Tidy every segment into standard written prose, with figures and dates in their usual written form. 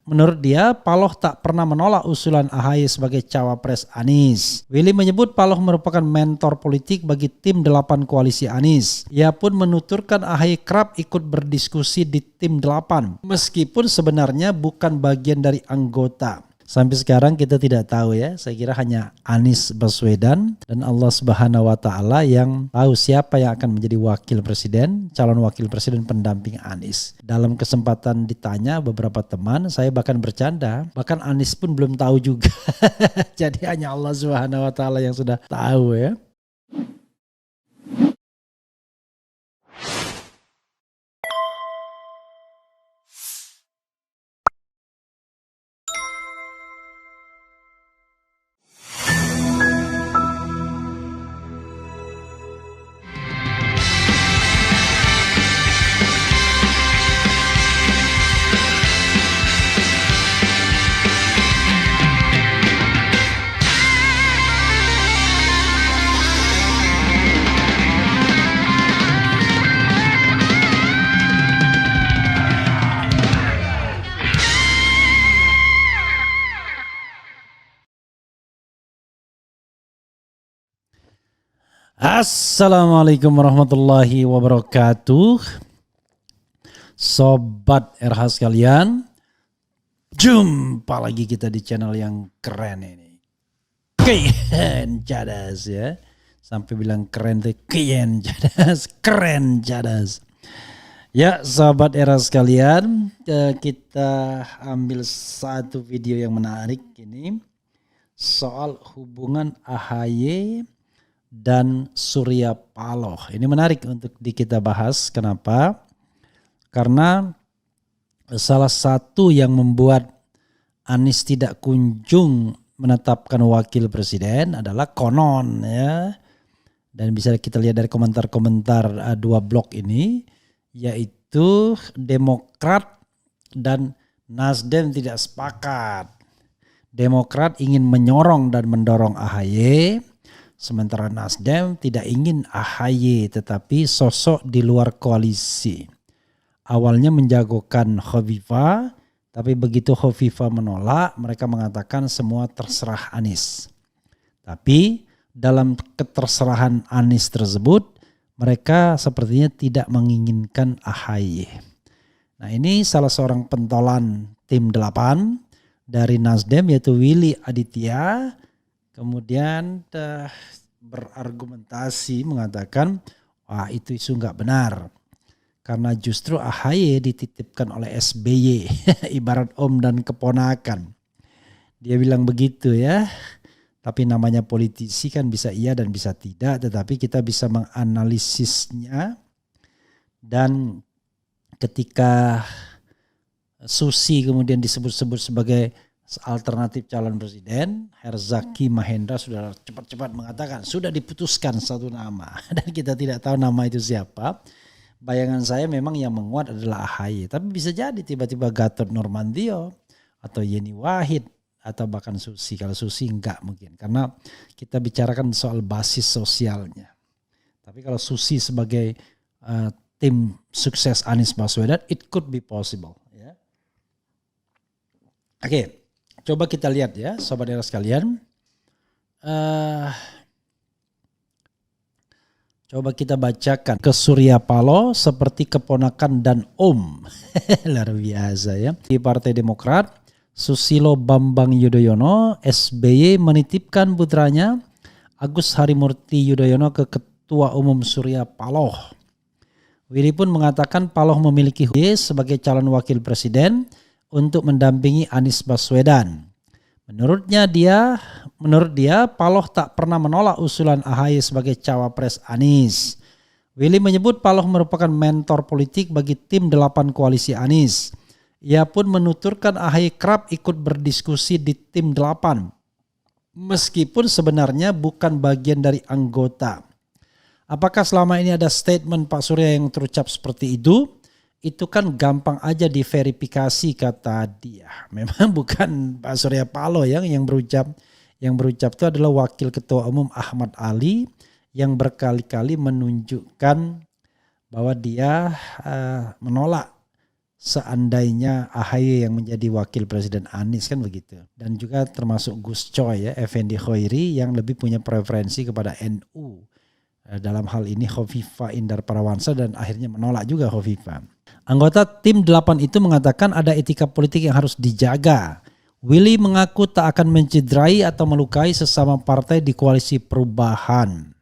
menurut dia Paloh tak pernah menolak usulan AHY sebagai cawapres Anies. Willy menyebut Paloh merupakan mentor politik bagi tim 8 koalisi Anies. Ia pun menuturkan AHY kerap ikut berdiskusi di tim 8 meskipun sebenarnya bukan bagian dari anggota. Sampai sekarang kita tidak tahu ya, saya kira hanya Anies Baswedan dan Allah Subhanahu wa Ta'ala yang tahu siapa yang akan menjadi wakil presiden, calon wakil presiden pendamping Anies. Dalam kesempatan ditanya beberapa teman, saya bahkan bercanda, bahkan Anies pun belum tahu juga. Jadi hanya Allah Subhanahu wa Ta'ala yang sudah tahu ya. Assalamualaikum warahmatullahi wabarakatuh. Sobat RH sekalian, jumpa lagi kita di channel yang keren ini. Keren cadas ya. Sampai bilang keren tuh keren cadas, keren cadas. Ya sobat RH sekalian, kita ambil satu video yang menarik ini. Soal hubungan AHY dan Surya Paloh. Ini menarik untuk kita bahas. Kenapa? Karena salah satu yang membuat Anies tidak kunjung menetapkan wakil presiden adalah konon ya. Dan bisa kita lihat dari komentar-komentar dua blog ini, yaitu Demokrat dan Nasdem tidak sepakat. Demokrat ingin menyorong dan mendorong AHY, sementara Nasdem tidak ingin AHY tetapi sosok di luar koalisi. Awalnya menjagokan Khofifah, tapi begitu Khofifah menolak, mereka mengatakan semua terserah Anies. Tapi dalam keterserahan Anies tersebut, mereka sepertinya tidak menginginkan AHY. Nah ini salah seorang pentolan tim 8 dari Nasdem yaitu Willy Aditya. Kemudian berargumentasi mengatakan, wah itu isu nggak benar. Karena justru AHY dititipkan oleh SBY, ibarat om dan keponakan. Dia bilang begitu ya, tapi namanya politisi kan bisa iya dan bisa tidak, tetapi kita bisa menganalisisnya. Dan ketika Susi kemudian disebut-sebut sebagai alternatif calon presiden, Herzaki Mahendra sudah cepat-cepat mengatakan sudah diputuskan satu nama dan kita tidak tahu nama itu siapa. Bayangan saya memang yang menguat adalah AHY, tapi bisa jadi tiba-tiba Gatot Nurmantio atau Yeni Wahid atau bahkan Susi. Kalau Susi enggak mungkin karena kita bicarakan soal basis sosialnya. Tapi kalau Susi sebagai tim sukses Anies Baswedan, it could be possible ya. Oke. Coba kita lihat ya sobat era sekalian. Coba kita bacakan ke Surya Paloh seperti keponakan dan om. Luar biasa ya. Di Partai Demokrat, Susilo Bambang Yudhoyono, SBY menitipkan putranya Agus Harimurti Yudhoyono ke Ketua Umum Surya Paloh. Willy pun mengatakan Paloh memiliki hak sebagai calon wakil presiden untuk mendampingi Anies Baswedan. Menurut dia Paloh tak pernah menolak usulan AHY sebagai cawapres Anies. Willy menyebut Paloh merupakan mentor politik bagi tim 8 koalisi Anies. Ia pun menuturkan AHY kerap ikut berdiskusi di tim 8 meskipun sebenarnya bukan bagian dari anggota. Apakah selama ini ada statement Pak Surya yang terucap seperti itu? Itu kan gampang aja diverifikasi kata dia. Memang bukan Pak Surya Paloh yang berucap. Yang berucap itu adalah Wakil Ketua Umum Ahmad Ali yang berkali-kali menunjukkan bahwa dia menolak seandainya AHY yang menjadi wakil presiden Anies kan begitu. Dan juga termasuk Gus Coy ya, Effendi Khoiri yang lebih punya preferensi kepada NU. Dalam hal ini Khofifah Indar Parawansa dan akhirnya menolak juga Khofifah. Anggota tim 8 itu mengatakan ada etika politik yang harus dijaga. Willy mengaku tak akan mencederai atau melukai sesama partai di koalisi perubahan.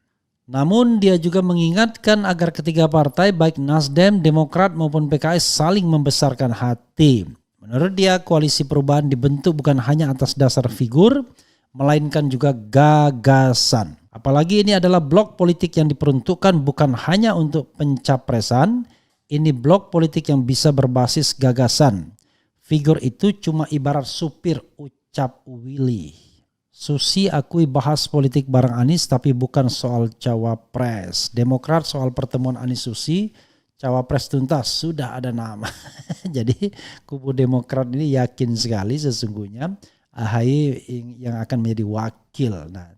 Namun dia juga mengingatkan agar ketiga partai baik Nasdem, Demokrat maupun PKS saling membesarkan hati. Menurut dia koalisi perubahan dibentuk bukan hanya atas dasar figur, melainkan juga gagasan. Apalagi ini adalah blok politik yang diperuntukkan bukan hanya untuk pencapresan, ini blok politik yang bisa berbasis gagasan. Figur itu cuma ibarat supir, ucap Willy. Susi akui bahas politik bareng Anies tapi bukan soal cawapres. Demokrat soal pertemuan Anies Susi, cawapres tuntas, sudah ada nama. Jadi kubu Demokrat ini yakin sekali sesungguhnya AHY yang akan menjadi wakil. Nah,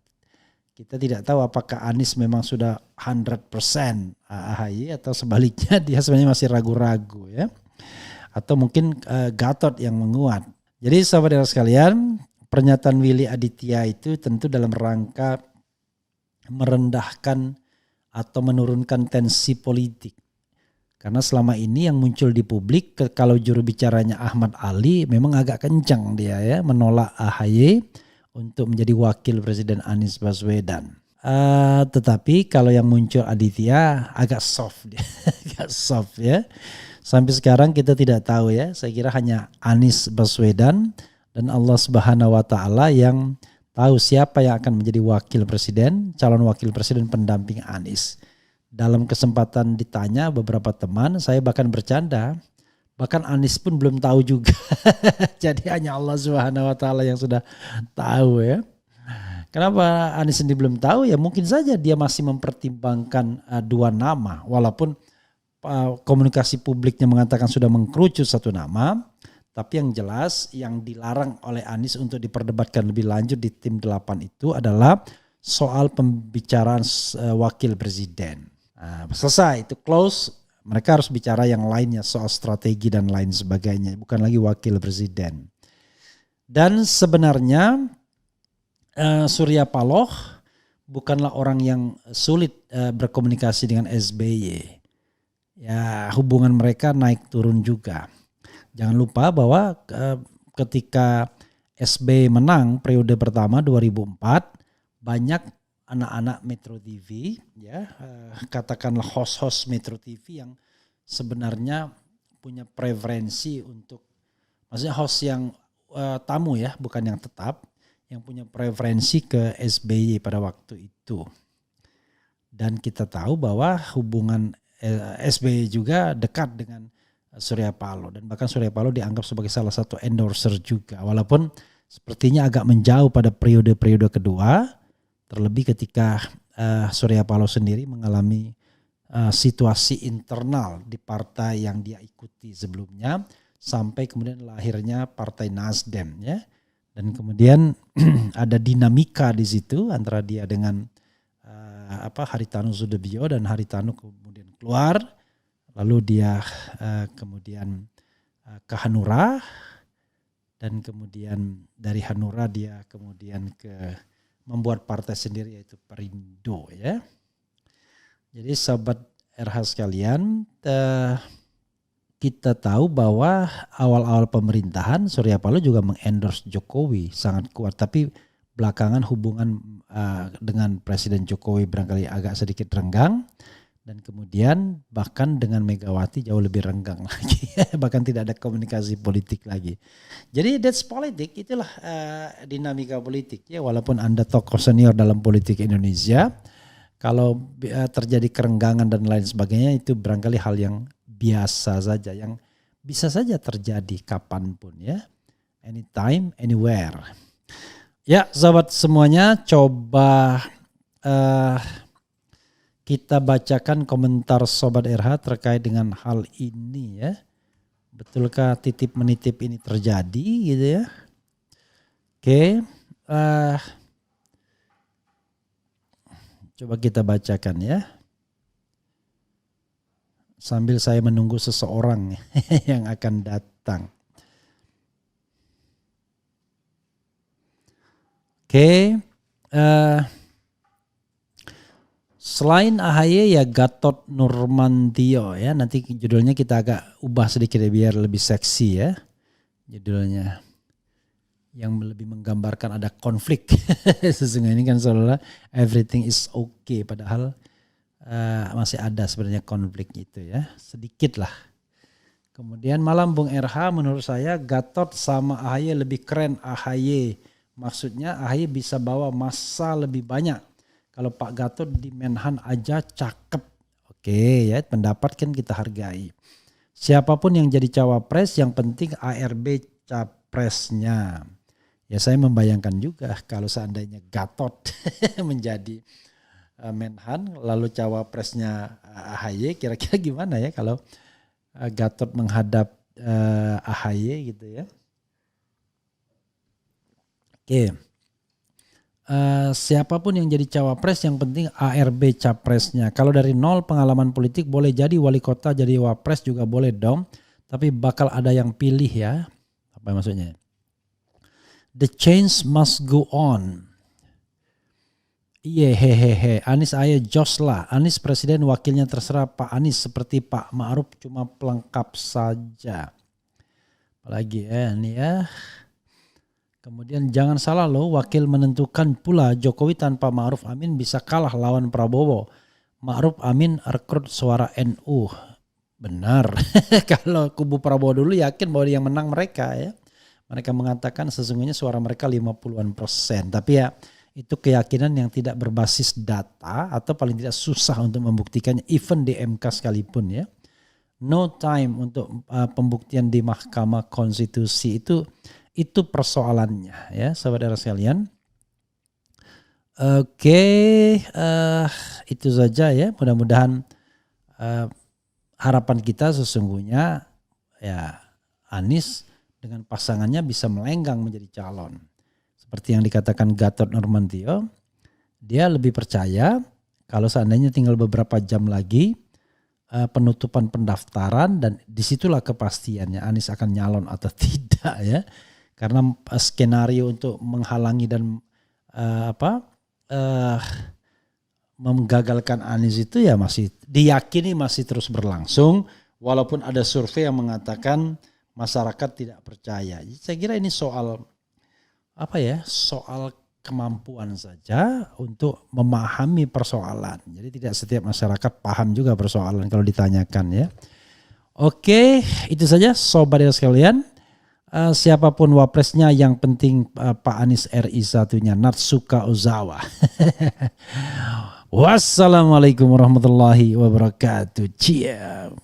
kita tidak tahu apakah Anies memang sudah 100% AHY atau sebaliknya dia sebenarnya masih ragu-ragu ya. Atau mungkin Gatot yang menguat. Jadi sahabat sekalian, pernyataan Willy Aditya itu tentu dalam rangka merendahkan atau menurunkan tensi politik. Karena selama ini yang muncul di publik kalau juru bicaranya Ahmad Ali memang agak kencang dia ya menolak AHY untuk menjadi wakil Presiden Anies Baswedan. Tetapi kalau yang muncul Aditya agak soft dia, agak soft ya. Sampai sekarang kita tidak tahu ya. Saya kira hanya Anies Baswedan dan Allah Subhanahu wa taala yang tahu siapa yang akan menjadi wakil presiden, calon wakil presiden pendamping Anies. Dalam kesempatan ditanya beberapa teman, saya bahkan bercanda, bahkan Anies pun belum tahu juga. Jadi hanya Allah Subhanahu wa taala yang sudah tahu ya. Kenapa Anies sendiri belum tahu? Ya mungkin saja dia masih mempertimbangkan dua nama walaupun komunikasi publiknya mengatakan sudah mengkerucut satu nama. Tapi yang jelas yang dilarang oleh Anies untuk diperdebatkan lebih lanjut di tim 8 itu adalah soal pembicaraan wakil presiden. Selesai itu close, mereka harus bicara yang lainnya soal strategi dan lain sebagainya, bukan lagi wakil presiden. Dan sebenarnya Surya Paloh bukanlah orang yang sulit berkomunikasi dengan SBY. Ya hubungan mereka naik turun juga. Jangan lupa bahwa ketika SBY menang periode pertama 2004 banyak anak-anak Metro TV ya katakanlah host-host Metro TV yang sebenarnya punya preferensi untuk maksudnya host yang tamu ya bukan yang tetap yang punya preferensi ke SBY pada waktu itu. Dan kita tahu bahwa hubungan SBY juga dekat dengan Surya Paloh dan bahkan Surya Paloh dianggap sebagai salah satu endorser juga walaupun sepertinya agak menjauh pada periode-periode kedua terlebih ketika Surya Paloh sendiri mengalami situasi internal di partai yang dia ikuti sebelumnya sampai kemudian lahirnya Partai Nasdem ya dan kemudian ada dinamika di situ antara dia dengan Haritanu Sudibyo dan Haritanu kemudian keluar. Lalu dia kemudian ke Hanura dan kemudian dari Hanura dia kemudian membuat partai sendiri yaitu Perindo ya. Jadi sahabat RH sekalian kita tahu bahwa awal-awal pemerintahan Surya Paloh juga mengendorse Jokowi sangat kuat tapi belakangan hubungan dengan Presiden Jokowi barangkali agak sedikit renggang. Dan kemudian bahkan dengan Megawati jauh lebih renggang lagi. Bahkan tidak ada komunikasi politik lagi. Jadi that's politik, itulah dinamika politik. Ya, walaupun Anda tokoh senior dalam politik Indonesia, kalau terjadi kerenggangan dan lain sebagainya itu barangkali hal yang biasa saja. Yang bisa saja terjadi kapanpun ya. Anytime, anywhere. Ya sahabat semuanya coba... kita bacakan komentar Sobat RH terkait dengan hal ini ya. Betulkah titip menitip ini terjadi gitu ya. Oke. Coba kita bacakan ya. sambil saya menunggu seseorang yang akan datang. Oke, selain AHY ya Gatot Nurmantio ya. Nanti judulnya kita agak ubah sedikit ya, biar lebih seksi ya judulnya. Yang lebih menggambarkan ada konflik. Sesungguhnya ini kan seolah everything is okay. Padahal masih ada sebenarnya konflik itu ya. Sedikit lah. Kemudian malam Bung RH, menurut saya Gatot sama AHY lebih keren. AHY maksudnya AHY bisa bawa massa lebih banyak. Kalau Pak Gatot di Menhan aja cakep. Oke ya, pendapat kan kita hargai. Siapapun yang jadi cawapres yang penting ARB capresnya. Ya saya membayangkan juga kalau seandainya Gatot menjadi Menhan lalu cawapresnya AHY, kira-kira gimana ya kalau Gatot menghadap AHY gitu ya. Oke. Siapapun yang jadi cawapres yang penting ARB capresnya. Kalau dari nol pengalaman politik boleh jadi wali kota, jadi wapres juga boleh dong. Tapi bakal ada yang pilih ya. Apa maksudnya? The change must go on. Iya hehehe. Anies ayo jos lah. Anies presiden, wakilnya terserah Pak Anies, seperti Pak Ma'ruf cuma pelengkap saja. Apalagi ya ini ya. Kemudian jangan salah loh, wakil menentukan pula. Jokowi tanpa Ma'ruf Amin bisa kalah lawan Prabowo. Ma'ruf Amin rekrut suara NU. Benar. Kalau kubu Prabowo dulu yakin bahwa yang menang mereka ya. Mereka mengatakan sesungguhnya suara mereka 50-an%. Tapi ya itu keyakinan yang tidak berbasis data atau paling tidak susah untuk membuktikannya. Even di MK sekalipun ya. No time untuk pembuktian di Mahkamah Konstitusi itu persoalannya ya sahabat sekalian. Oke, itu saja ya. Mudah-mudahan harapan kita sesungguhnya ya Anies dengan pasangannya bisa melenggang menjadi calon. Seperti yang dikatakan Gatot Nurmantio, dia lebih percaya kalau seandainya tinggal beberapa jam lagi penutupan pendaftaran dan disitulah kepastiannya Anies akan nyalon atau tidak ya. Karena skenario untuk menghalangi dan menggagalkan Anies itu ya masih diyakini masih terus berlangsung. Walaupun ada survei yang mengatakan masyarakat tidak percaya. Saya kira ini soal soal kemampuan saja untuk memahami persoalan. Jadi tidak setiap masyarakat paham juga persoalan kalau ditanyakan ya. Oke, itu saja sobat sekalian. Siapapun wapresnya yang penting Pak Anies RI satunya, Natsuka Ozawa. Wassalamualaikum warahmatullahi wabarakatuh. Ciao.